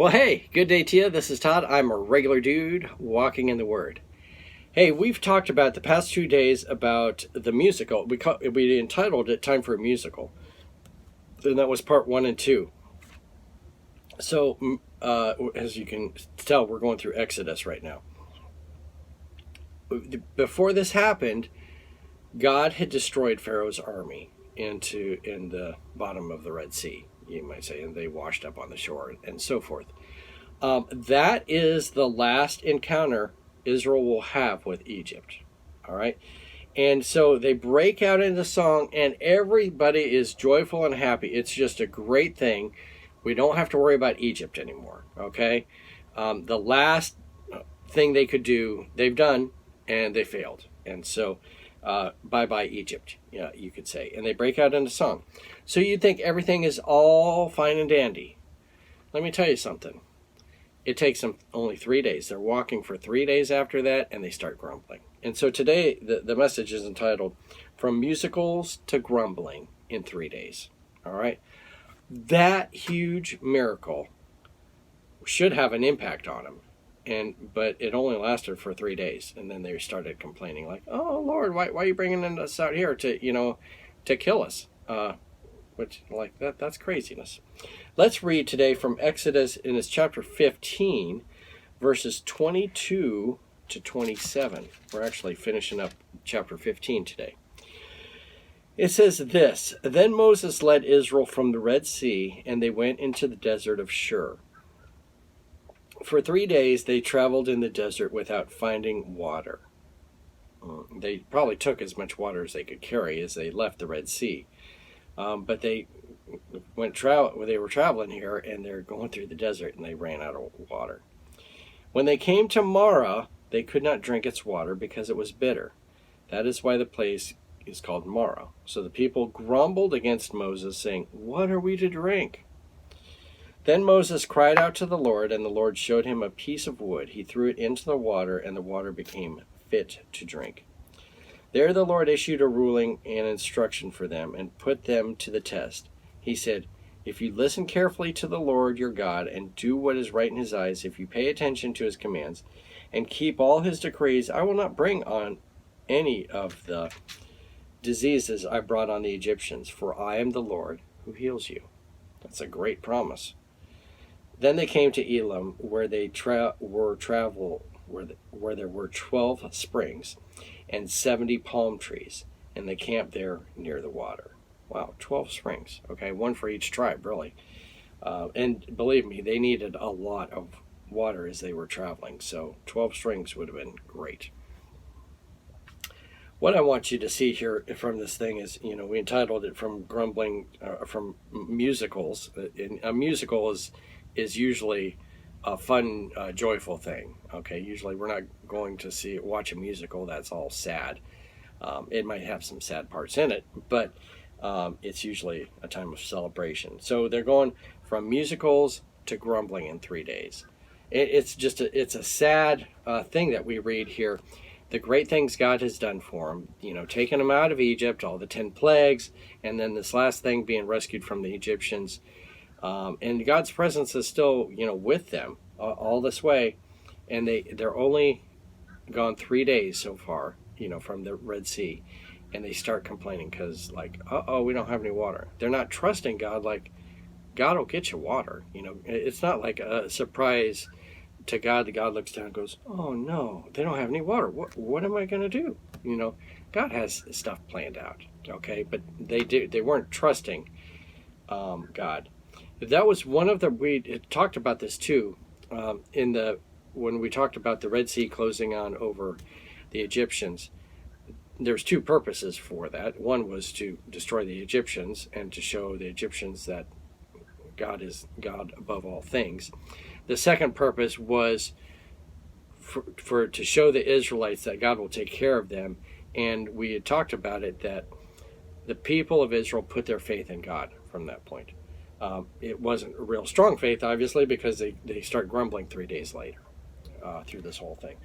Well, hey, good day to you. This is Todd. I'm a regular dude walking in the Word. Hey, we've talked about the past 2 days about the musical. We entitled it "Time for a Musical," and that was part 1 and 2. So, as you can tell, we're going through Exodus right now. Before this happened, God had destroyed Pharaoh's army in the bottom of the Red Sea, you might say, and they washed up on the shore and so forth. That is the last encounter Israel will have with Egypt. All right. And so they break out into song, and everybody is joyful and happy. It's just a great thing. We don't have to worry about Egypt anymore. Okay. The last thing they could do, they've done, and they failed. And so, bye-bye Egypt, you could say. And they break out into song. So you'd think everything is all fine and dandy. Let me tell you something. It takes them only 3 days. They're walking for 3 days after that, and they start grumbling. And so today, the message is entitled, From Musicals to Grumbling in 3 days. All right? That huge miracle should have an impact on them. But it only lasted for 3 days, and then they started complaining, like, "Oh Lord, why are you bringing us out here to kill us?" That's craziness. Let's read today from Exodus in its chapter 15, verses 22 to 27. We're actually finishing up chapter 15 today. It says this: Then Moses led Israel from the Red Sea, and they went into the desert of Shur. For 3 days they traveled in the desert without finding water. They probably took as much water as they could carry as they left the Red Sea. But they were traveling here, and they're going through the desert, and they ran out of water. When they came to Marah, they could not drink its water because it was bitter. That is why the place is called Marah. So the people grumbled against Moses, saying, "What are we to drink?" Then Moses cried out to the Lord, and the Lord showed him a piece of wood. He threw it into the water, and the water became fit to drink. There the Lord issued a ruling and instruction for them, and put them to the test. He said, "If you listen carefully to the Lord your God, and do what is right in his eyes, if you pay attention to his commands, and keep all his decrees, I will not bring on any of the diseases I brought on the Egyptians, for I am the Lord who heals you." That's a great promise. Then they came to Elim, where there were 12 springs and 70 palm trees, and they camped there near the water. Wow, 12 springs. Okay, one for each tribe, really. And believe me, they needed a lot of water as they were traveling, so 12 springs would have been great. What I want you to see here from this thing is, we entitled it from musicals. And a musical is usually a fun, joyful thing. Okay, usually we're not going to watch a musical that's all sad. It might have some sad parts in it, but it's usually a time of celebration. So they're going from musicals to grumbling in 3 days. It's a sad thing that we read here. The great things God has done for them, taking them out of Egypt, all the 10 plagues, and then this last thing, being rescued from the Egyptians. And God's presence is still, with them all this way. And they're only gone 3 days so far, from the Red Sea. And they start complaining because, we don't have any water. They're not trusting God, like, God will get you water. It's not like a surprise to God that God looks down and goes, "Oh no, they don't have any water. What am I going to do?" God has stuff planned out. Okay, but they weren't trusting God. That was one of we talked about this too when we talked about the Red Sea closing on over the Egyptians. There's 2 purposes for that. One was to destroy the Egyptians and to show the Egyptians that God is God above all things. The second purpose was to show the Israelites that God will take care of them. And we had talked about it, that the people of Israel put their faith in God from that point. It wasn't a real strong faith, obviously, because they start grumbling 3 days later through this whole thing.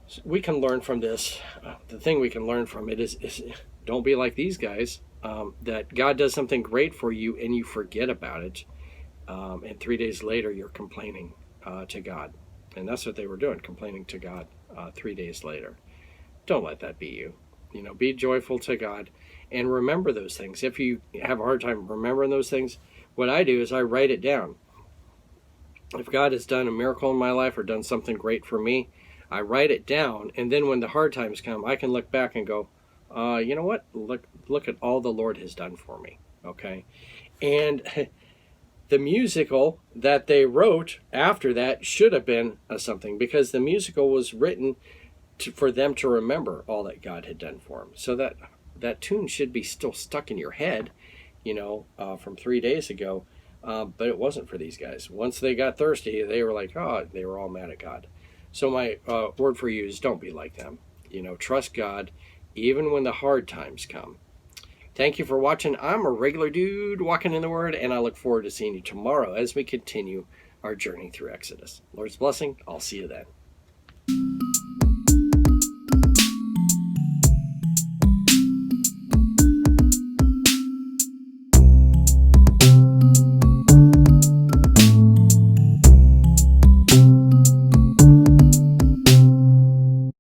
So we can learn from this. The thing we can learn from it is don't be like these guys, that God does something great for you and you forget about it. and 3 days later you're complaining to God. And that's what they were doing, complaining to God 3 days later. Don't let that be you. Be joyful to God and remember those things. If you have a hard time remembering those things, what I do is I write it down. If God has done a miracle in my life or done something great for me, I write it down, and then when the hard times come, I can look back and go, you know what? Look at all the Lord has done for me. Okay? And the musical that they wrote after that should have been something, because the musical was written for them to remember all that God had done for them. So that tune should be still stuck in your head, from 3 days ago. But it wasn't for these guys. Once they got thirsty, they were like, they were all mad at God. So my word for you is don't be like them. Trust God even when the hard times come. Thank you for watching. I'm a regular dude walking in the Word, and I look forward to seeing you tomorrow as we continue our journey through Exodus. Lord's blessing. I'll see you then.